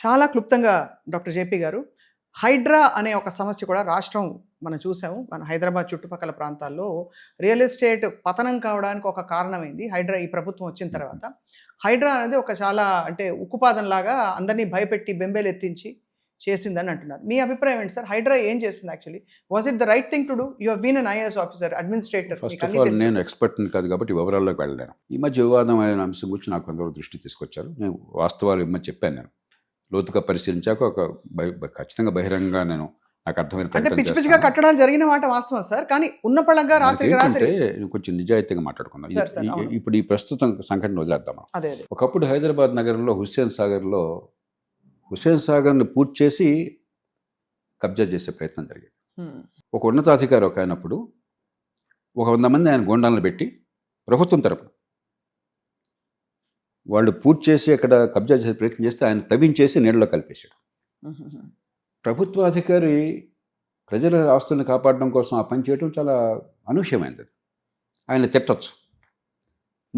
చాలా క్లుప్తంగా doctor JP గారు, హైడ్రా అనే ఒక సమస్య కూడా రాష్ట్రం మనం చూసాము. మన హైదరాబాద్ చుట్టుపక్కల ప్రాంతాల్లో రియల్ ఎస్టేట్ పతనం కావడానికి ఒక కారణమైంది హైడ్రా ఈ ప్రభుత్వం వచ్చిన తర్వాత. హైడ్రా అనేది ఒక చాలా అంటే ఉక్కుపాదంలాగా అందరినీ భయపెట్టి బెంబేలెత్తించి చేసిందని అంటున్నారు. మీ అభిప్రాయం ఏంటి సార్? హైడ్రా ఏం చేసింది actually? Was it the right thing to do? You have been an IAS officer, administrator. First of all నేను ఎక్స్పర్ట్ని కాదు కాబట్టి వివరాల్లోకి వెళ్ళలేను. ఈ మధ్య వివాదమైన అంశం గురించి నాకు కొందరు దృష్టి తీసుకొచ్చారు. నేను వాస్తవాలు ఇమ్మని చెప్పాను. నేను లోతుగా పరిశీలించాక ఒక ఖచ్చితంగా బహిరంగంగా నేను నాకు అర్థమైన అంటే పిచ్చి పిచ్చిగా కట్టడాలు జరిగిన మాట వాస్తవం సార్. కానీ ఉన్న పళంగా రాత్రి కొంచెం నిజాయితీగా మాట్లాడుకుందాం. ఇప్పుడు ఈ ప్రస్తుతం సంఘటన వదిలేద్దాం. ఒకప్పుడు హైదరాబాద్ నగరంలో హుస్సేన్ సాగర్ని పూర్తి చేసి కబ్జా చేసే ప్రయత్నం జరిగేది. ఒక ఉన్నతాధికారి ఒక అయినప్పుడు 100 మంది ఆయన గోండాలను పెట్టి ప్రభుత్వం తరపున వాళ్ళు పూర్తి చేసి అక్కడ కబ్జా చేసే ప్రయత్నం చేస్తే ఆయన తవ్వించేసి నీళ్ళలో కలిపేశాడు. ప్రభుత్వ అధికారి ప్రజల ఆస్తులను కాపాడడం కోసం ఆ పని చేయడం చాలా అనూహ్యమైనది. ఆయన తిట్టచ్చు.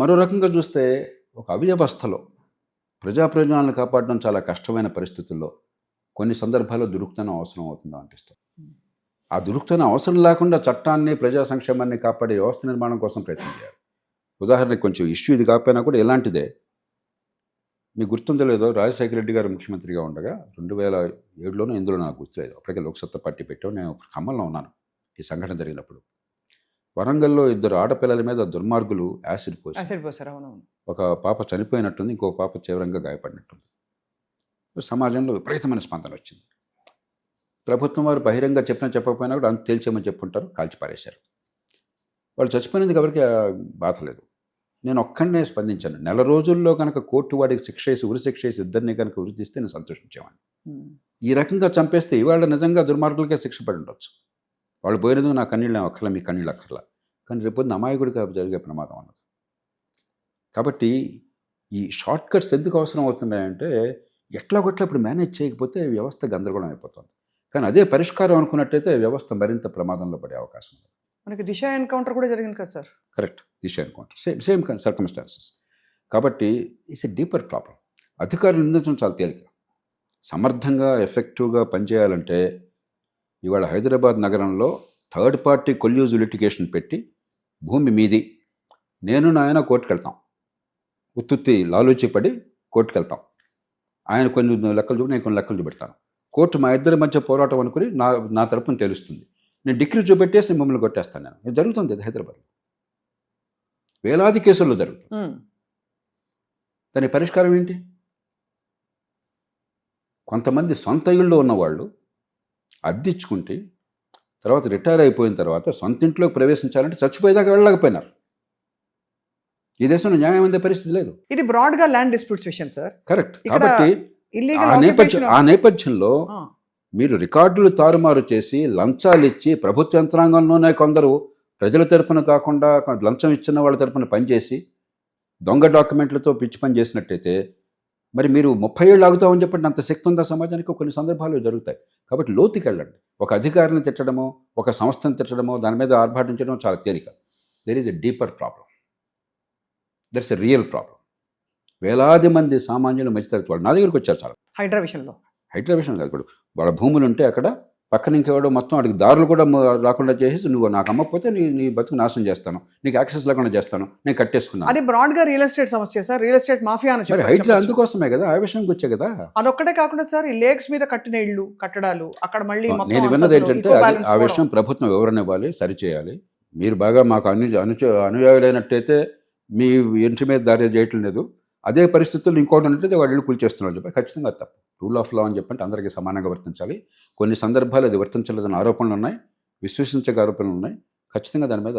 మరో రకంగా చూస్తే ఒక అవ్యవస్థలో ప్రజా ప్రయోజనాలను కాపాడడం చాలా కష్టమైన పరిస్థితుల్లో కొన్ని సందర్భాల్లో దురుకుతనం అవసరం అవుతుందో అనిపిస్తుంది. ఆ దురుకుతనం అవసరం లేకుండా చట్టాన్ని ప్రజా సంక్షేమాన్ని కాపాడే వ్యవస్థ నిర్మాణం కోసం ప్రయత్నం చేయాలి. ఉదాహరణకు కొంచెం ఇష్యూ ఇది కాకపోయినా కూడా ఇలాంటిదే. మీకు గుర్తుందో లేదో, రాజశేఖర రెడ్డి గారు ముఖ్యమంత్రిగా ఉండగా 2007లోనూ ఇందులో నాకు గుర్తులేదు. అప్పటికే లోక్సత్తా పార్టీ పెట్టాం. నేను ఖమ్మంలో ఉన్నాను ఈ సంఘటన జరిగినప్పుడు. వరంగల్లో 2 ఆడపిల్లల మీద దుర్మార్గులు యాసిడ్ పోసారు. ఒక పాప చనిపోయినట్టుంది, ఇంకో పాప తీవ్రంగా గాయపడినట్టుంది. సమాజంలో విపరీతమైన స్పందన వచ్చింది. ప్రభుత్వం వారు బహిరంగ చెప్పకపోయినా కూడా అంత తేల్చేమని చెప్పుకుంటారు, కాల్చిపారేశారు. వాళ్ళు చచ్చిపోయినందుకు ఎవరికి బాధ లేదు. నేను ఒక్కడనే స్పందించాను. 1 రోజుల్లో కనుక కోర్టు వాడికి శిక్ష వేసి ఉరిశిక్ష వేసి ఇద్దరిని కనుక వృద్ధిస్తే నేను సంతోషించేవాడిని. ఈ రకంగా చంపేస్తే ఇవాళ నిజంగా దుర్మార్గులకే శిక్ష పడి ఉండొచ్చు. వాళ్ళు పోయినందుకు నా కన్నీళ్ళు అక్కర్లా, మీ కన్నీళ్ళు అక్కర్లా. కానీ రేపొద్దున అమాయకుడిగా జరిగే ప్రమాదం అన్నది. కాబట్టి ఈ షార్ట్ కట్స్ ఎందుకు అవసరం అవుతున్నాయంటే ఎట్లాగొట్లా ఇప్పుడు మేనేజ్ చేయకపోతే వ్యవస్థ గందరగోళం అయిపోతుంది. కానీ అదే పరిష్కారం అనుకున్నట్టయితే వ్యవస్థ మరింత ప్రమాదంలో పడే అవకాశం ఉంది. మనకి దిశ ఎన్కౌంటర్ కూడా జరిగింది కదా సార్. కరెక్ట్, దిశ ఎన్కౌంటర్ సేమ్ సర్కమ్స్టాన్సెస్. కాబట్టి ఇట్స్ ఎ డీపర్ ప్రాబ్లం. అధికారులు నిందించడం చాలా తేలిక. సమర్థంగా ఎఫెక్టివ్గా పనిచేయాలంటే ఇవాళ హైదరాబాద్ నగరంలో థర్డ్ పార్టీ కొల్యూజ్ లిటిగేషన్ పెట్టి భూమి మీది నేను నాయన కోర్టుకు వెళ్తాం, ఉత్తుత్తి లాలూచి పడి కోర్టుకు వెళ్తాం. ఆయన కొన్ని లెక్కలు చూపి నేను కొన్ని లెక్కలు చూపెడతాను. కోర్టు మా ఇద్దరి మధ్య పోరాటం అనుకుని నా తరపున తెలుస్తుంది. నేను డిగ్రీ చూపెట్టేసి మమ్మల్ని కొట్టేస్తాను. నేను జరుగుతుంది అది హైదరాబాద్. వేలాది కేసుల్లో జరుగుతుంది. దాని పరిష్కారం ఏంటి? కొంతమంది సొంత ఇళ్ళు ఉన్నవాళ్ళు అద్దిచ్చుకుంటే తర్వాత రిటైర్ అయిపోయిన తర్వాత సొంత ఇంట్లోకి ప్రవేశించాలంటే చచ్చిపోయేదాకా వెళ్ళలేకపోయినారు. ఈ దేశంలో న్యాయం అందే పరిస్థితి లేదు. ఇది బ్రాడ్గా ల్యాండ్ డిస్ప్యూట్స్ విషయం సార్. కరెక్ట్. కాబట్టి ఆ నేపథ్యంలో మీరు రికార్డులు తారుమారు చేసి లంచాలు ఇచ్చి ప్రభుత్వ యంత్రాంగంలోనే కొందరు ప్రజల తరపున కాకుండా లంచం ఇచ్చిన వాళ్ళ తరపున పనిచేసి దొంగ డాక్యుమెంట్లతో పిచ్చి పని చేసినట్టయితే మరి మీరు 30 ఏళ్ళు ఆగుతామని చెప్పండి. అంత శక్తి ఉందా సమాజానికి? కొన్ని సందర్భాలు జరుగుతాయి. కాబట్టి లోతుకి వెళ్ళండి. ఒక అధికారిని తిట్టడమో ఒక సంస్థను తిట్టడమో దాని మీద ఆర్భాటించడం చాలా తేలిక. There is a deeper problem. That's a real problem. వేలాది మంది సామాన్యులు మధ్యతరగతి వాళ్ళు నా దగ్గరికి వచ్చారు. చాలా హైడ్రా విషయం కాదు. ఇప్పుడు వాళ్ళ భూములు ఉంటే అక్కడ పక్కన ఇంకెవడో మొత్తం వాడికి దారులు కూడా రాకుండా చేసి నువ్వు నాకు అమ్మకపోతే నీ బతుకు నాశనం చేస్తాను, నీకు యాక్సెస్ లేకుండా చేస్తాను, నేను కట్టేసుకున్నాను. అది బ్రాడ్గా రియల్ ఎస్టేట్ సమస్య సార్. రియల్ ఎస్టేట్ మాఫియా అని హైడ్రా అందుకోసమే కదా, ఆ విషయానికి వచ్చే కదా. అదొక్కటే కాకుండా సార్ ఈ లేక్స్ మీద కట్టిన ఇళ్ళు కట్టడాలు అక్కడ మళ్ళీ నేను విన్నది ఏంటంటే ఆ విషయం ప్రభుత్వం వివరణ ఇవ్వాలి, సరిచేయాలి. మీరు బాగా మాకు అనుయాయులైనట్టయితే మీ ఇంటి మీద దాడి చేయటం లేదు, అదే పరిస్థితుల్లో ఇంకోటి ఉన్నట్లయితే వాళ్ళు ఇళ్ళు కూల్చేస్తున్నారు చెప్పి ఖచ్చితంగా తప్పు. రూల్ ఆఫ్ లా అని చెప్పంటే అందరికీ సమానంగా వర్తించాలి. కొన్ని సందర్భాలు అది వర్తించలేదని ఆరోపణలు ఉన్నాయి, విశ్వసించక ఆరోపణలు ఉన్నాయి. ఖచ్చితంగా దాని మీద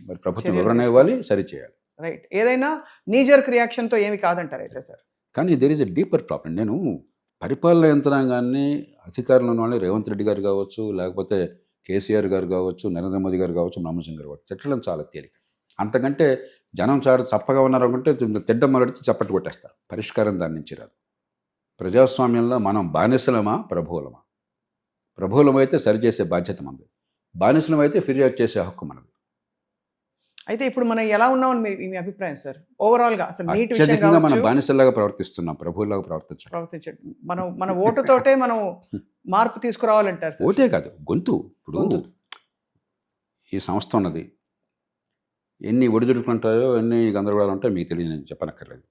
మరి ప్రభుత్వం వివరణ ఇవ్వాలి, సరిచేయాలి. రైట్. ఏదైనా నీజర్క్ రియాక్షన్తో ఏమి కాదంటారు అయితే సార్. కానీ there is a deeper problem. నేను పరిపాలన యంత్రాంగాన్ని అధికారులు ఉన్న వాళ్ళు రేవంత్ రెడ్డి గారు కావచ్చు, లేకపోతే కేసీఆర్ గారు కావచ్చు, నరేంద్ర మోదీ గారు కావచ్చు, మన్మోహన్ సింగ్ గారు కావచ్చు, తిట్టడం చాలా తేలిక. అంతకంటే జనం చాలా చప్పగా ఉన్నారు అనుకుంటే తిడ్డం మొదటి చప్పట్టు కొట్టేస్తారు. పరిష్కారం దాని నుంచి రాదు. ప్రజాస్వామ్యంలో మనం బానిసలమా ప్రభువులమా? ప్రభువులమైతే సరిచేసే బాధ్యత మనది, బానిసలమైతే ఫిర్యాదు చేసే హక్కు మనది. అయితే ఇప్పుడు మనం ఎలా ఉన్నామని మీ అభిప్రాయం సార్? ఓవరాల్‌గా అసలు నీట్ విషయం అత్యధికంగా మనం కావచ్చు, బానిసలాగా ప్రవర్తిస్తున్నాం, ప్రభువులాగా ప్రవర్తించడం. ప్రవర్తించడం. మన ఓటుతోటే మనం మార్పు తీసుకురావాలంటారు సార్. ఓటే కాదు, గొంతు. ఇప్పుడు గొంతు. ఈ సంస్థ ఉన్నది, ఎన్ని ఒడిదుడుకుంటాయో ఎన్ని గందరగోళాలు ఉంటాయో మీకు తెలియదు, నేను చెప్పనక్కర్లేదు.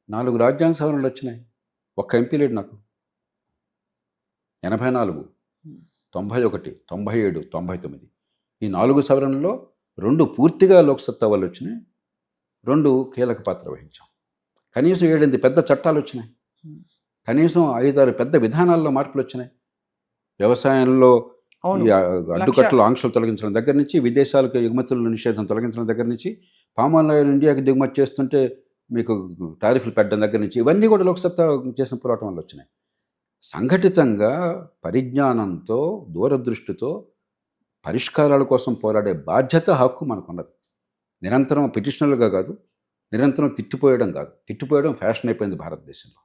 4 రాజ్యాంగ సవరణలు వచ్చినాయి, ఒక్క ఎంపీ లేడు నాకు. 84, 91, 97, 99 ఈ 4 సవరణల్లో 2 పూర్తిగా లోక్సత్తా వాళ్ళు వచ్చినాయి, 2 కీలక పాత్ర వహించాం. కనీసం 7-8 పెద్ద చట్టాలు వచ్చినాయి, కనీసం 5-6 పెద్ద విధానాల్లో మార్పులు వచ్చినాయి. వ్యవసాయంలో అవును. ఈ అడ్డుకట్టలు ఆంక్షలు తొలగించడం దగ్గర నుంచి, విదేశాలకు ఎగుమతుల నిషేధం తొలగించడం దగ్గర నుంచి, పామాయిల్ ఆయిల్ ఇండియాకి దిగుమతి చేస్తుంటే మీకు టారిఫ్లు పెట్టడం దగ్గర నుంచి, ఇవన్నీ కూడా లోక్సత్తా చేసిన పోరాటం వల్ల వచ్చినాయి. సంఘటితంగా పరిజ్ఞానంతో దూరదృష్టితో పరిష్కారాల కోసం పోరాడే బాధ్యత, హక్కు మనకున్నది. నిరంతరం పిటిషనర్లుగా కాదు, నిరంతరం తిట్టిపోయడం కాదు. తిట్టిపోయడం ఫ్యాషన్ అయిపోయింది భారతదేశంలో.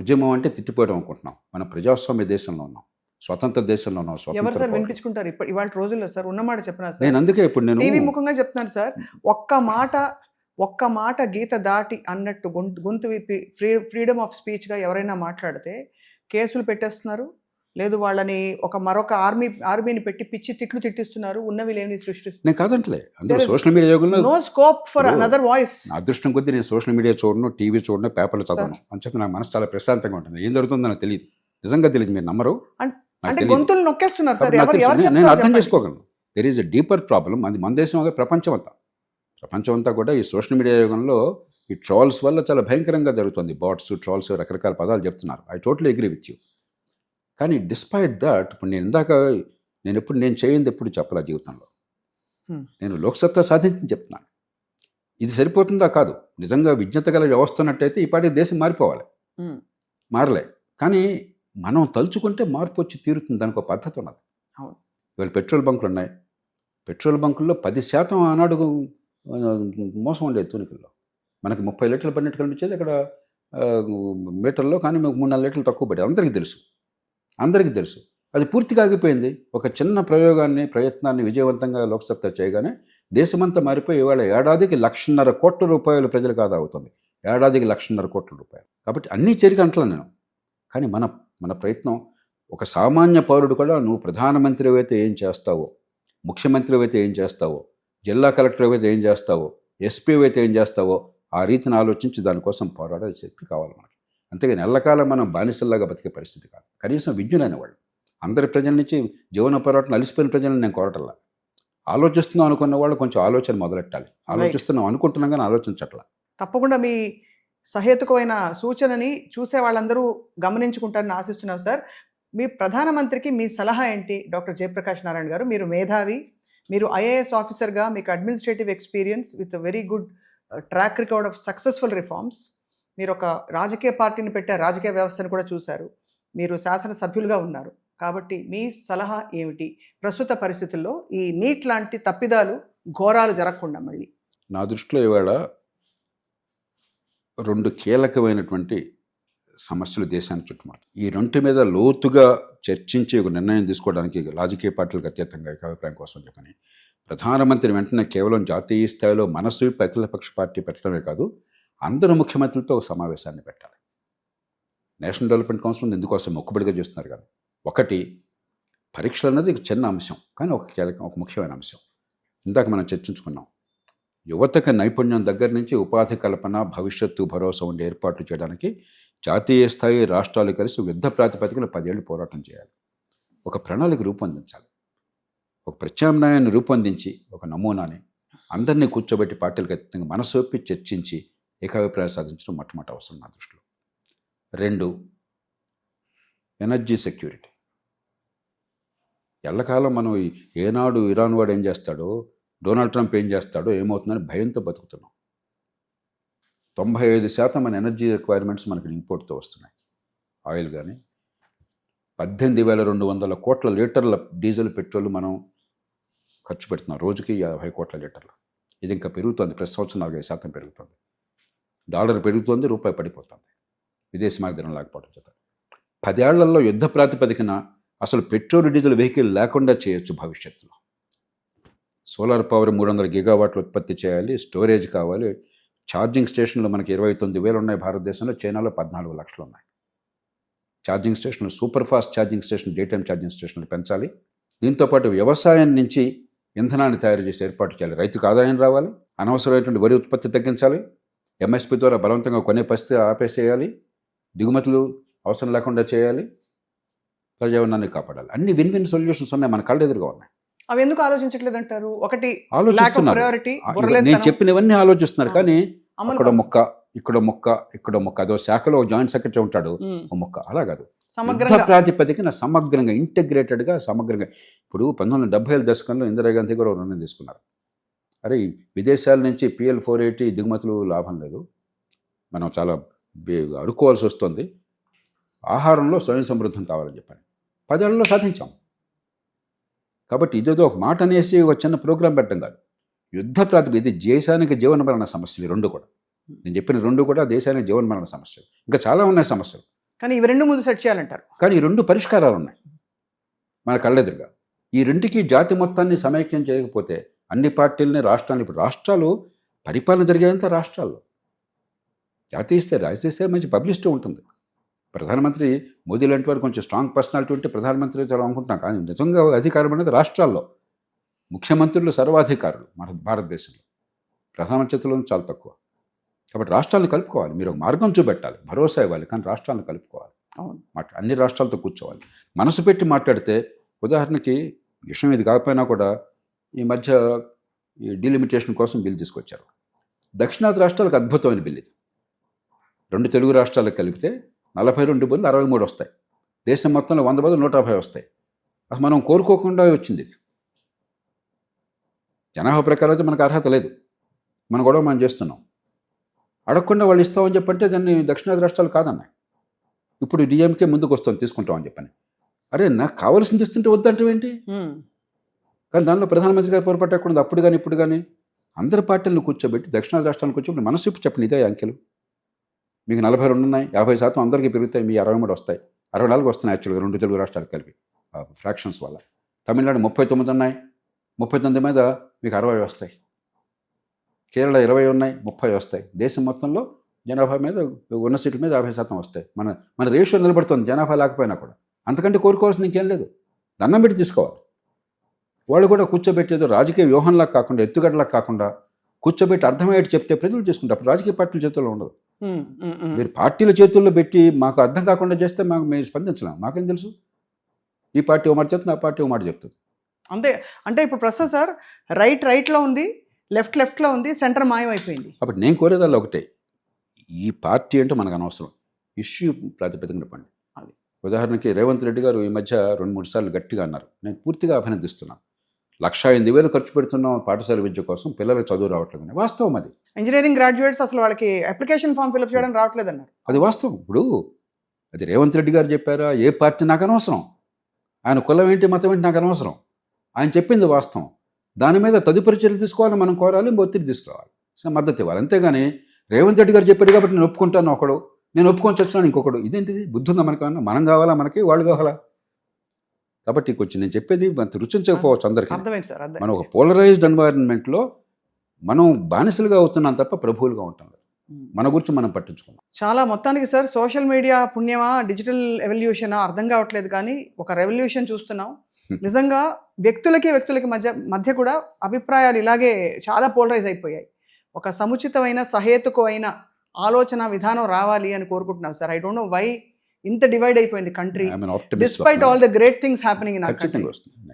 ఉద్యమం అంటే తిట్టిపోయడం అనుకుంటున్నాం. మనం ప్రజాస్వామ్య దేశంలో ఉన్నాం, స్వతంత్ర దేశంలో ఉన్నాం. ఎవరు స్వతంత్ర సార్ పౌరులు. వినిపించుకుంటారు ఇవాళ రోజుల్లో సార్? ఉన్నమాట చెప్పినా సార్, నేను అందుకే ఇప్పుడు టీవీ నేను ముఖంగా చెప్తున్నాను సార్. ఒక్క మాట గీత దాటి అన్నట్టు గొంతు విప్పి ఫ్రీడమ్ ఆఫ్ స్పీచ్గా ఎవరైనా మాట్లాడితే కేసులు పెట్టేస్తున్నారు, లేదు వాళ్ళని మరొక ఆర్మీని పెట్టి పిచ్చి తిట్లు తిట్టిస్తున్నారు, ఉన్నవి లేని సృష్టిస్తున్నారు. నేను కాదంటలే, అందులో సోషల్ మీడియా యుగంలో no scope for another voice. నా అదృష్టం కొద్దీ నేను సోషల్ మీడియా చూడను, టీవీ చూడను, పేపర్లు చదవను. అంచేత నాకు మనసు చాలా ప్రశాంతంగా ఉంటుంది. ఏం జరుగుతుందో నాకు తెలియదు, నిజంగా తెలియదు. మీరు నమ్మరు, అంటే గొంతులు నొక్కేస్తున్నారు సార్. నేను అర్థం చేసుకోగలను. There is a deeper problem. అది మన దేశం, ప్రపంచం అంతా కూడా ఈ సోషల్ మీడియా యుగంలో ఈ ట్రోల్స్ వల్ల చాలా భయంకరంగా జరుగుతుంది. బాట్స్, ట్రోల్స్, రకరకాల పదాలు చెప్తున్నారు. I totally agree with you. కానీ డిస్పైట్ దట్, ఇప్పుడు నేను చేయింది ఎప్పుడు చెప్పలా జీవితంలో. నేను లోక్సత్తా సాధించి చెప్తున్నాను. ఇది సరిపోతుందా? కాదు. నిజంగా విజ్ఞత గల వ్యవస్థ ఉన్నట్టయితే ఈ పాటి దేశం మారిపోవాలి. మారలే. కానీ మనం తలుచుకుంటే మార్పు వచ్చి తీరుతుంది. దానికి ఒక పద్ధతి ఉన్నది. ఇవాళ పెట్రోల్ బంకులు ఉన్నాయి. పెట్రోల్ బంకుల్లో 10% ఆనాడు మోసం ఉండేది తూనికల్లో. మనకి 30 లీటర్లు పడినట్టు కనిపించేది అక్కడ మీటర్లో, కానీ మాకు 3-4 లీటర్లు తక్కువ పడేది. అందరికీ తెలుసు. అది పూర్తిగా ఆగిపోయింది. ఒక చిన్న ప్రయత్నాన్ని విజయవంతంగా లోక్సత్తా చేయగానే దేశమంతా మారిపోయి ఇవాళ ఏడాదికి 1,50,000 కోట్ల రూపాయలు ప్రజలకు ఆదా అవుతుంది. ఏడాదికి 1,50,000 కోట్ల రూపాయలు. కాబట్టి అన్నీ చేరిక అంటలా నేను. కానీ మన ప్రయత్నం, ఒక సామాన్య పౌరుడు కూడా, నువ్వు ప్రధానమంత్రి అయితే ఏం చేస్తావో, ముఖ్యమంత్రి అయితే ఏం చేస్తావో, జిల్లా కలెక్టర్ అయితే ఏం చేస్తావో, ఎస్పీ అయితే ఏం చేస్తావో, ఆ రీతిని ఆలోచించి దానికోసం పోరాడే శక్తి కావాలి మనకి. అంతేగాని ఎల్లకాలం మనం బానిసల్లాగా బతికే పరిస్థితి కాదు. కనీసం విజ్ఞులైన వాళ్ళు, అందరి ప్రజల నుంచి జీవన పోరాటం అలిసిపోయిన ప్రజలను నేను కోరటల్లా. ఆలోచిస్తున్నాం అనుకున్న వాళ్ళు కొంచెం ఆలోచన మొదలెట్టాలి. ఆలోచిస్తున్నాం అనుకుంటున్నాం కానీ ఆలోచించట్లా. తప్పకుండా మీ సహేతుకమైన సూచనని చూసే వాళ్ళందరూ గమనించుకుంటారని ఆశిస్తున్నాం సార్. మీ ప్రధానమంత్రికి మీ సలహా ఏంటి? డాక్టర్ జయప్రకాష్ నారాయణ గారు, మీరు మేధావి, మీరు ఐఏఎస్ ఆఫీసర్గా, మీకు administrative experience with very good track record of successful reforms. మీరు ఒక రాజకీయ పార్టీని పెట్టే, రాజకీయ వ్యవస్థను కూడా చూశారు, మీరు శాసనసభ్యులుగా ఉన్నారు. కాబట్టి మీ సలహా ఏమిటి ప్రస్తుత పరిస్థితుల్లో ఈ నీట్ లాంటి తప్పిదాలు, ఘోరాలు జరగకుండా? మళ్ళీ నా దృష్టిలో ఇవాళ 2 కీలకమైనటువంటి సమస్యలు దేశానికి చుట్టుముట్టాయి. ఈ 2 మీద లోతుగా చర్చించి ఒక నిర్ణయం తీసుకోవడానికి రాజకీయ పార్టీలకు అతీతంగా అభిప్రాయం కోసం చెప్పని, ప్రధానమంత్రి వెంటనే కేవలం జాతీయ స్థాయిలో మనసు అఖిలపక్ష పార్టీ పెట్టడమే కాదు, అందరూ ముఖ్యమంత్రులతో ఒక సమావేశాన్ని పెట్టాలి. నేషనల్ డెవలప్మెంట్ కౌన్సిల్ ఇందుకోసం మొక్కుబడిగా చేస్తున్నారు కదా. ఒకటి, పరీక్షలు అన్నది చిన్న అంశం, కానీ ఒక ముఖ్యమైన అంశం. ఇందాక మనం చర్చించుకున్నాం, యువతకు నైపుణ్యం దగ్గర నుంచి ఉపాధి కల్పన, భవిష్యత్తు భరోసా ఉండే ఏర్పాట్లు చేయడానికి జాతీయ స్థాయి రాష్ట్రాలు కలిసి యుద్ధ ప్రాతిపదికన 10 ఏళ్ళు పోరాటం చేయాలి. ఒక ప్రణాళిక రూపొందించాలి. ఒక ప్రత్యామ్నాయాన్ని రూపొందించి, ఒక నమూనాని అందరినీ కూర్చోబెట్టి పార్టీలకు అతీతంగా మనసొప్పి చర్చించి ఏకాభిప్రాయం సాధించడం మొట్టమొదటి అవసరం నా దృష్టిలో. 2, ఎనర్జీ సెక్యూరిటీ. ఎల్లకాలం మనం ఏనాడు ఇరాన్ వాడు ఏం చేస్తాడో, డొనాల్డ్ ట్రంప్ ఏం చేస్తాడో, ఏమవుతుందని భయంతో బతుకుతున్నాం. 95% మన ఎనర్జీ రిక్వైర్మెంట్స్ మనకి ఇంపోర్ట్తో వస్తున్నాయి. ఆయిల్ కానీ 18,200 కోట్ల లీటర్ల డీజిల్, పెట్రోల్ మనం ఖర్చు పెడుతున్నాం. రోజుకి 50 కోట్ల లీటర్లు. ఇది ఇంకా పెరుగుతుంది. ప్రతి సంవత్సరం 45% పెరుగుతుంది. డాలర్ పెరుగుతుంది, రూపాయి పడిపోతుంది. విదేశీ మార్గం లేకపోవడం చేత 10 ఏళ్లలో యుద్ధ ప్రాతిపదికన అసలు పెట్రోల్, డీజిల్ వెహికల్ లేకుండా చేయొచ్చు భవిష్యత్తులో. సోలార్ పవర్ 300 గిగావాట్లు ఉత్పత్తి చేయాలి, స్టోరేజ్ కావాలి. ఛార్జింగ్ స్టేషన్లు మనకి 29,000 ఉన్నాయి భారతదేశంలో, చైనాలో 14 లక్షలు ఉన్నాయి. ఛార్జింగ్ స్టేషన్లు, super fast charging station, day time charging స్టేషన్లు పెంచాలి. దీంతోపాటు వ్యవసాయం నుంచి ఇంధనాన్ని తయారు చేసి ఏర్పాటు చేయాలి. రైతుకు ఆదాయం రావాలి, అనవసరమైనటువంటి వరి ఉత్పత్తి తగ్గించాలి, ఎంఎస్పి ద్వారా బలవంతంగా కొనే పరిస్థితి ఆపేసేయాలి, దిగుమతులు అవసరం లేకుండా చేయాలి, పర్యావరణాన్ని కాపాడాలి. అన్ని విన్ విన్ సొల్యూషన్స్ ఉన్నాయి, మన కళ్ళ ఎదురుగా ఉన్నాయి. అవి ఎందుకు ఆలోచించట్లేదు అంటారు? ఒకటి ఆలోచిస్తున్నారు, నేను చెప్పినవన్నీ ఆలోచిస్తున్నారు, కానీ అక్కడ మొక్క, ఇక్కడ మొక్క, ఇక్కడ మొక్క, అదో శాఖలో జాయింట్ సెక్రటరీ ఉంటాడు, ఒక మొక్క, అలా కాదు. యుద్ధ ప్రాతిపదికన సమగ్రంగా, ఇంటెగ్రేటెడ్గా, సమగ్రంగా. ఇప్పుడు 1970 దశకంలో ఇందిరాగాంధీ గారు నిర్ణయం తీసుకున్నారు. అరే, విదేశాల నుంచి PL480 దిగుమతులు లాభం లేదు, మనం చాలా అడుక్కోవాల్సి వస్తుంది, ఆహారంలో స్వయం సమృద్ధం కావాలని చెప్పాను. 10 ఏళ్లలో సాధించాం. కాబట్టి ఇదేదో ఒక మాట అనేసి ఒక చిన్న ప్రోగ్రాం పెట్టడం కాదు, యుద్ధ ప్రాతిపదిక. ఇది దేశానికి జీవనమరణ సమస్యలు రెండు కూడా. నేను చెప్పిన రెండు కూడా దేశానికి జీవనమరణ సమస్యలు. ఇంకా చాలా ఉన్నాయి సమస్యలు, కానీ ఇవి రెండు ముందు సెట్ చేయాలంటారు. కానీ ఈ రెండు పరిష్కారాలు ఉన్నాయి మన కళ్ళెదురుగా. ఈ రెండుకి జాతి మొత్తాన్ని సమైక్యం చేయకపోతే అన్ని పార్టీలని, రాష్ట్రాలు, ఇప్పుడు రాష్ట్రాలు పరిపాలన జరిగేంత రాష్ట్రాల్లో జాతీయ స్థాయి, రాష్ట్రీయ స్థాయి మంచి పబ్లిసిటీ ఉంటుంది. ప్రధానమంత్రి మోదీ లాంటి వారు కొంచెం స్ట్రాంగ్ పర్సనాలిటీ ఉంటే ప్రధానమంత్రి చాలా అనుకుంటున్నాం, కానీ నిజంగా అధికారం అనేది రాష్ట్రాల్లో. ముఖ్యమంత్రులు సర్వాధికారులు మన భారతదేశంలో, ప్రధానమంత్రులు చాలా తక్కువ. కాబట్టి రాష్ట్రాలను కలుపుకోవాలి, మీరు ఒక మార్గం చూపెట్టాలి, భరోసా ఇవ్వాలి, కానీ రాష్ట్రాలను కలుపుకోవాలి. అన్ని రాష్ట్రాలతో కూర్చోవాలి, మనసు పెట్టి మాట్లాడితే. ఉదాహరణకి విషయం ఇది కాకపోయినా కూడా ఈ మధ్య ఈ డీలిమిటేషన్ కోసం బిల్ తీసుకొచ్చారు. దక్షిణాది రాష్ట్రాలకు అద్భుతమైన బిల్ ఇది. 2 తెలుగు రాష్ట్రాలకు కలిపితే 42 బదులు 63 వస్తాయి. దేశం మొత్తంలో 100 బదులు 150 వస్తాయి. అసలు మనం కోరుకోకుండా వచ్చింది ఇది. జనాభా ప్రకారం అయితే మనకు అర్హత లేదు, మన గొడవ మనం చేస్తున్నాం. అడగకుండా వాళ్ళు ఇస్తామని చెప్పంటే దాన్ని దక్షిణాది రాష్ట్రాలు కాదన్నాయి. ఇప్పుడు డిఎంకే ముందుకు వస్తాం, తీసుకుంటామని చెప్పని. అరే, నాకు కావాల్సింది ఇస్తుంటే వద్దంటే ఏంటి? కానీ దానిలో ప్రధానమంత్రి గారు పొరపాటు ఎక్కడ ఉంది? అప్పుడు కానీ ఇప్పుడు కానీ అందరి పార్టీలను కూర్చోబెట్టి దక్షిణాది రాష్ట్రాలను కూర్చోబెట్టి మనసు చెప్పండి, ఇదే అంకెలు. మీకు 42 ఉన్నాయి, 50% అందరికీ పెరుగుతాయి, మీ 23 వస్తాయి, 64 వస్తున్నాయి యాక్చువల్గా 2 తెలుగు రాష్ట్రాలు కలిపి ఫ్రాక్షన్స్ వల్ల. తమిళనాడు 39 ఉన్నాయి, 39 మీద మీకు 60 వస్తాయి. కేరళ 20 ఉన్నాయి, 30 వస్తాయి. దేశం మొత్తంలో జనాభా మీద ఉన్న సీట్ల మీద 50% వస్తాయి. మన రేషియో నిలబడుతుంది జనాభా లేకపోయినా కూడా. అంతకంటే కోరుకోవాల్సింది ఇంకేం లేదు. దండం పెట్టి తీసుకోవాలి. వాళ్ళు కూడా కూర్చోబెట్టేదో రాజకీయ వ్యూహంలా కాకుండా, ఎత్తుగడలా కాకుండా కూర్చోబెట్టి అర్థమయ్యేట్టు చెప్తే ప్రజలు చేసుకుంటారు. అప్పుడు రాజకీయ పార్టీల చేతుల్లో ఉండదు. మీరు పార్టీల చేతుల్లో పెట్టి మాకు అర్థం కాకుండా చేస్తే మేము స్పందించలేము. మాకేం తెలుసు, ఈ పార్టీ ఓ మాట చెప్తుంది, ఆ పార్టీ ఓ మాట చెప్తుంది. అంతే. అంటే ఇప్పుడు ప్రస్తుతం సార్ రైట్లో ఉంది, లెఫ్ట్లో ఉంది, సెంటర్ మాయం అయిపోయింది. కాబట్టి నేను కోరేదాల్లో ఒకటే, ఈ పార్టీ అంటే మనకు అనవసరం, ఇష్యూ ప్రాతిపదికన చెప్పండి. ఉదాహరణకి రేవంత్ రెడ్డి గారు ఈ మధ్య 2-3 సార్లు గట్టిగా అన్నారు, నేను పూర్తిగా అభినందిస్తున్నాను. 1,08,000 ఖర్చు పెడుతున్నాం పాఠశాల విద్య కోసం, పిల్లలకు చదువు రావట్లేదు. వాస్తవం అది. ఇంజనీరింగ్ గ్రాడ్యుయేట్స్ అసలు వాళ్ళకి అప్లికేషన్ ఫామ్ ఫిల్అప్ చేయడం రావట్లేదు అన్నారు. అది వాస్తవం. ఇప్పుడు అది రేవంత్ రెడ్డి గారు చెప్పారా, ఏ పార్టీ నాకు అనవసరం, ఆయన కులం ఏంటి మతం ఏంటి నాకు అనవసరం, ఆయన చెప్పింది వాస్తవం. దాని మీద తదుపరి చర్యలు తీసుకోవాలి, మనం కోరాలి, ఒత్తిడి తీసుకురావాలి, మద్దతు ఇవ్వాలి. అంతేగాని రేవంత్ రెడ్డి గారు చెప్పాడు కాబట్టి నేను ఒప్పుకుంటాను ఒకడు, నేను ఒప్పుకొని వచ్చాను ఇంకొకడు, ఇదేంటిది? బుద్ధి ఉందా మనకన్నా? మనం కావాలా మనకి, వాళ్ళు కావాలా? కాబట్టి కొంచెం నేను చెప్పేది అంత రుచించకపోవచ్చు అందరికీ. మనం ఒక పోలరైజ్డ్ ఎన్వైరన్మెంట్లో మనం బానిసలుగా అవుతున్నాం తప్ప ప్రభువులుగా ఉంటాం లేదు. మన గురించి మనం పట్టించుకున్నాం. చాలా మొత్తానికి సార్ సోషల్ మీడియా పుణ్యమా, డిజిటల్ ఎవల్యూషనా అర్థం కావట్లేదు, కానీ ఒక రెవల్యూషన్ చూస్తున్నాం. నిజంగా వ్యక్తులకి మధ్య కూడా అభిప్రాయాలు ఇలాగే చాలా పోలరైజ్ అయిపోయాయి. ఒక సముచితమైన, సహేతుకమైన ఆలోచన విధానం రావాలి అని కోరుకుంటున్నాం sir. I don't know why ఇంత డివైడ్ అయిపోయింది country, despite all the great things happening in our country.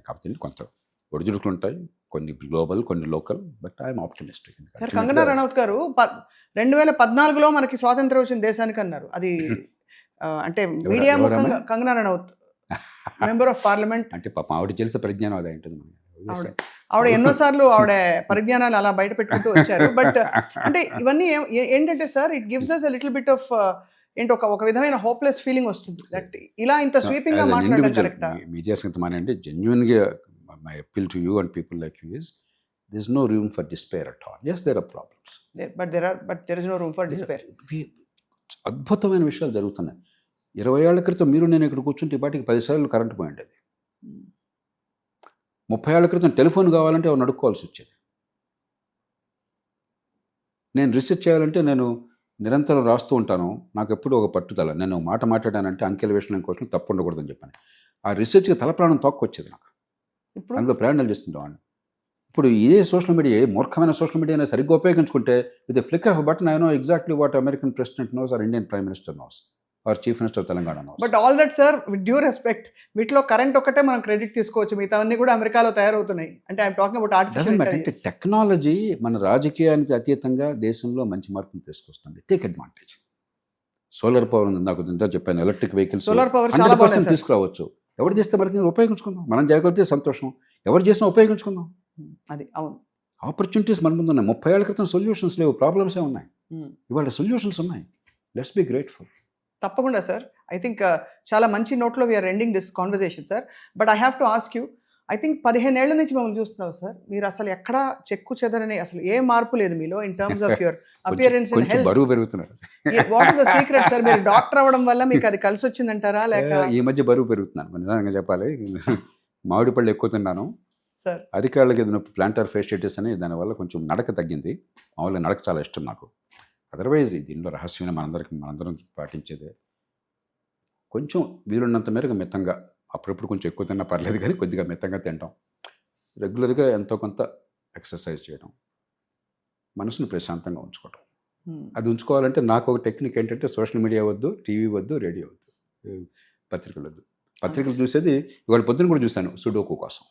కాబట్టి కొంత ఒడిదుడుకులు ఉంటాయి, కొన్ని గ్లోబల్, కొన్ని local, but I'm optimistic. Kangana Ranaut గారు 2014లో మనకి స్వాతంత్రం వచ్చిన దేశానికి అన్నారు. అది అంటే మీడియా ముఖంగా Kangana Ranaut member of parliament. అంటే పాపం ఆవిడ తెలిసే పరిజ్ఞానం అదే ఉంటుంది. ఆవిడ ఎన్నోసార్లు ఆవిడ పరిజ్ఞానాలు అలా బయట పెట్టుకుంటూ వచ్చారు. బట్ అంటే ఇవన్నీ ఏంటంటే sir, it gives us a little bit of ఏంటి ఒక విధమైన హోప్లెస్ ఫీలింగ్ వస్తుంది. దట్ ఇలా ఇంత స్వీపింగ్ గా మాట్లాడడం కరెక్టా? మీడియా సంగతి మానండి, జెన్యున్గా my appeal to you and people like you is there is no room for despair at all. Yes, there are problems. But there is no room for despair. అద్భుతమైన విషయాలు జరుగుతున్నాయి. 20 ఏళ్ల క్రితం మీరు నేను ఇక్కడ కూర్చుంటే ఈ పాటికి 10 సార్లు కరెంట్ పోయింది. 30 ఏళ్ల క్రితం టెలిఫోన్ కావాలంటే ఎవరు నడుక్కోవాల్సి వచ్చేది. నేను రీసెర్చ్ చేయాలంటే నేను నిరంతరం రాస్తూ ఉంటాను. నాకు ఎప్పుడు ఒక పట్టుదల. నేను మాట మాట్లాడానంటే అంకెల విషయంలో క్వశ్చన్ తప్పు ఉండకూడదని చెప్పాను. ఆ రీసెర్చ్కి తలప్రాణం తోక్కొచ్చేది నాకు. ఇప్పుడు అందులో ప్రయాణాలు చేస్తుంటాం. ఇప్పుడు ఇదే సోషల్ మీడియా, మూర్ఖమైన సోషల్ మీడియాని సరిగ్గా ఉపయోగించుకుంటే with flick of button I know exactly what American president knows or Indian prime minister knows or chief minister Telangana knows. But all that sir with due respect, వీటిలో కరెంట్ ఒకటే మనం credit తీసుకోవచ్చు, మిగతావన్నీ కూడా అమెరికాలో తయారవుతున్నాయి. అంటే I'm talking about artificial technology మన రాజకీయానికి అతీతంగా దేశంలో మంచి మార్పులు తీసుకొస్తుంది. Take advantage. సోలార్ పవర్ ఉంది, నాకు ఇంత చెప్పాను. ఎలక్ట్రిక్ వెహికల్స్ సోలార్ పవర్ చాలా 100% తీసుకురావచ్చు. ఎవరు చేస్తే మనకి ఉపయోగించుకుందాం. మనం చేయగలిగితే సంతోషం, ఎవరు చేసినా ఉపయోగించుకుందాం. అది అవును. ఆపర్చునిటీస్ మన ముందు ఉన్నాయి. 30 ఏళ్ల క్రితం సొల్యూషన్స్ లేవు, ప్రాబ్లమ్సే ఉన్నాయి. ఇవాళ సొల్యూషన్స్ ఉన్నాయి. Let's be grateful. తప్పకుండా సార్. ఐ థింక్ చాలా మంచి నోట్లో we're ending this conversation sir. But I have to ask you, I think 15 ఏళ్ల నుంచి మమ్మల్ని చూస్తున్నావు సార్. మీరు అసలు ఎక్కడ చెక్కు చెదరని, అసలు ఏ మార్పు లేదు మీలో in terms of your appearance and health. బరువు పెరుగుతున్నారు. What is the secret sir? మీరు డాక్టర్ అవ్వడం వల్ల మీకు అది కలిసి వచ్చిందంటారా, లేక ఈ మధ్య బరువు పెరుగుతున్నాను నిజంగా చెప్పాలి. మామిడి పళ్ళు ఎక్కువ తిన్నాను సార్. అరికాళ్ళకి ఏదైనా ప్లాంటర్ ఫేషియటిస్ అని, దానివల్ల కొంచెం నడక తగ్గింది. మామూలుగా నడక చాలా ఇష్టం నాకు. అదర్వైజ్ దీనిలో రహస్యమైన మనందరం పాటించేదే కొంచెం వీలున్నంత మేరకు మితంగా, అప్పుడప్పుడు కొంచెం ఎక్కువ తిన్నా పర్లేదు కానీ కొద్దిగా మితంగా తింటాం. రెగ్యులర్గా ఎంతో కొంత ఎక్సర్సైజ్ చేయడం, మనసును ప్రశాంతంగా ఉంచుకోవడం. అది ఉంచుకోవాలంటే నాకు ఒక టెక్నిక్ ఏంటంటే సోషల్ మీడియా వద్దు, టీవీ వద్దు, రేడియో వద్దు, పత్రికలు వద్దు. పత్రికలు చూసేది ఇవాళ పొద్దున కూడా చూశాను, సుడోకు కోసం,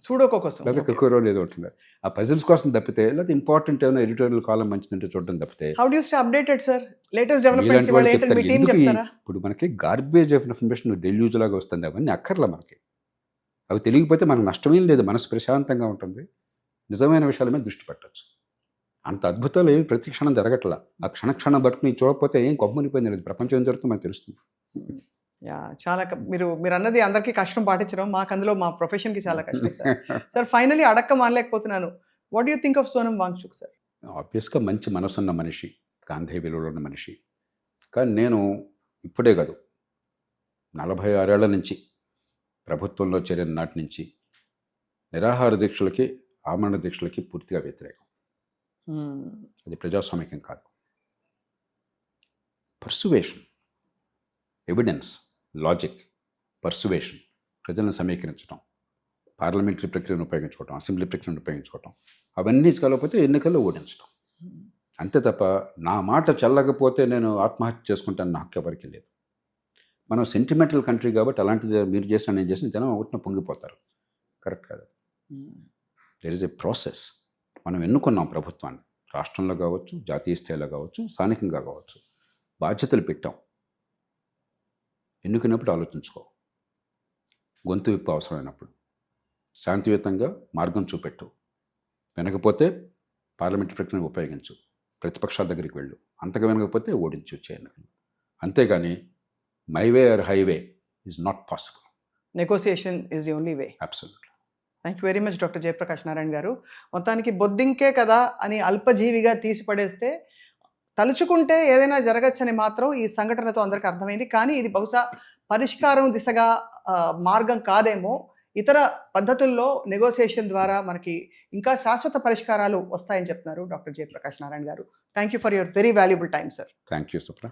సూడోకో కోసం, లేదా కుక్కరో ఏదో ఉంటుంది. ఆ పజిల్స్ కోసం తప్పితే, లేదా ఇంపార్టెంట్ ఏమైనా ఎడిటోరియల్ కాలం మంచిదంటే చూడడం తప్పితే. How do you stay updated sir? Latest developments ఇవాళ ఏంటంటే మీ టీం చెప్తారా? ఇప్పుడు మనకి గార్బేజ్ ఆఫ్ ఇన్ఫర్మేషన్ డెల్యూజ్ లాగా వస్తుంది. అవన్నీ అక్కర్లా మనకి. అవి తెలియకపోతే మనకు నష్టమేం లేదు. మనసు ప్రశాంతంగా ఉంటుంది. నిజమైన విషయాల మీద దృష్టి పెట్టచ్చు. అంత అద్భుతాలు ఏమి ప్రతి క్షణం జరగట్లా. ఆ క్షణం బట్టుకుని చూడకపోతే ఏం కొమ్మనిపోయింది లేదు. ప్రపంచం ఏం జరుగుతుందో మనకు తెలుస్తుంది. చాలా మీరు అన్నది అందరికీ కష్టం పాటించడం, మాకు అందులో మా ప్రొఫెషన్కి చాలా కష్టం సార్. సార్ ఫైనలీ అడక్క మానలేకపోతున్నాను, what you think of Sonam Wangchuk sir? ఆబ్వియస్గా మంచి మనసున్న మనిషి, గాంధీ విలువలో ఉన్న మనిషి. కానీ నేను ఇప్పుడే కాదు, 46 ఏళ్ల నుంచి ప్రభుత్వంలో చేరిన నాటి నుంచి నిరాహార దీక్షలకి, ఆమరణ దీక్షలకి పూర్తిగా వ్యతిరేకం. అది ప్రజాస్వామికం కాదు. పర్సువేషన్, ఎవిడెన్స్, లాజిక్, పర్సువేషన్, ప్రజలను సమీకరించడం, పార్లమెంటరీ ప్రక్రియను ఉపయోగించుకోవటం, అసెంబ్లీ ప్రక్రియను ఉపయోగించుకోవటం, అవన్నీ కాకపోతే ఎన్నికల్లో ఓడించడం. అంతే తప్ప నా మాట చెల్లకపోతే నేను ఆత్మహత్య చేసుకుంటాను హక్కు ఎవరికి లేదు. మనం సెంటిమెంటల్ కంట్రీ కాబట్టి అలాంటిది మీరు చేసిన నేను చేసిన జనం ఒకటిన పొంగిపోతారు. కరెక్ట్ కాదు. There is a process. మనం ఎన్నుకున్నాం ప్రభుత్వాన్ని, రాష్ట్రంలో కావచ్చు, జాతీయ స్థాయిలో కావచ్చు, స్థానికంగా కావచ్చు. బాధ్యతలు పెట్టాం. ఎన్నుకున్నప్పుడు ఆలోచించుకో. గొంతు విప్పు అవసరమైనప్పుడు శాంతియుతంగా మార్గం చూపెట్టు. వెనకపోతే పార్లమెంట్ ప్రక్రియను ఉపయోగించు. ప్రతిపక్షాల దగ్గరికి వెళ్ళు. అంతగా వెనకపోతే ఓడించు వచ్చే ఎన్నికలు. అంతేగాని my way or highway is not possible. Negotiation is the only way. Absolutely. Thank you very much doctor Jayaprakash Narayan గారు. మొత్తానికి బొద్దింకే కదా అని అల్పజీవిగా తీసిపడేస్తే తలుచుకుంటే ఏదైనా జరగచ్చని మాత్రం ఈ సంఘటనతో అందరికీ అర్థమైంది. కానీ ఇది బహుశా పరిష్కారం దిశగా మార్గం కాదేమో. ఇతర పద్ధతుల్లో నెగోసియేషన్ ద్వారా మనకి ఇంకా శాశ్వత పరిష్కారాలు వస్తాయని చెప్తున్నారు డాక్టర్ జయప్రకాష్ నారాయణ గారు. Thank you for your very valuable time sir. Thank you Supra.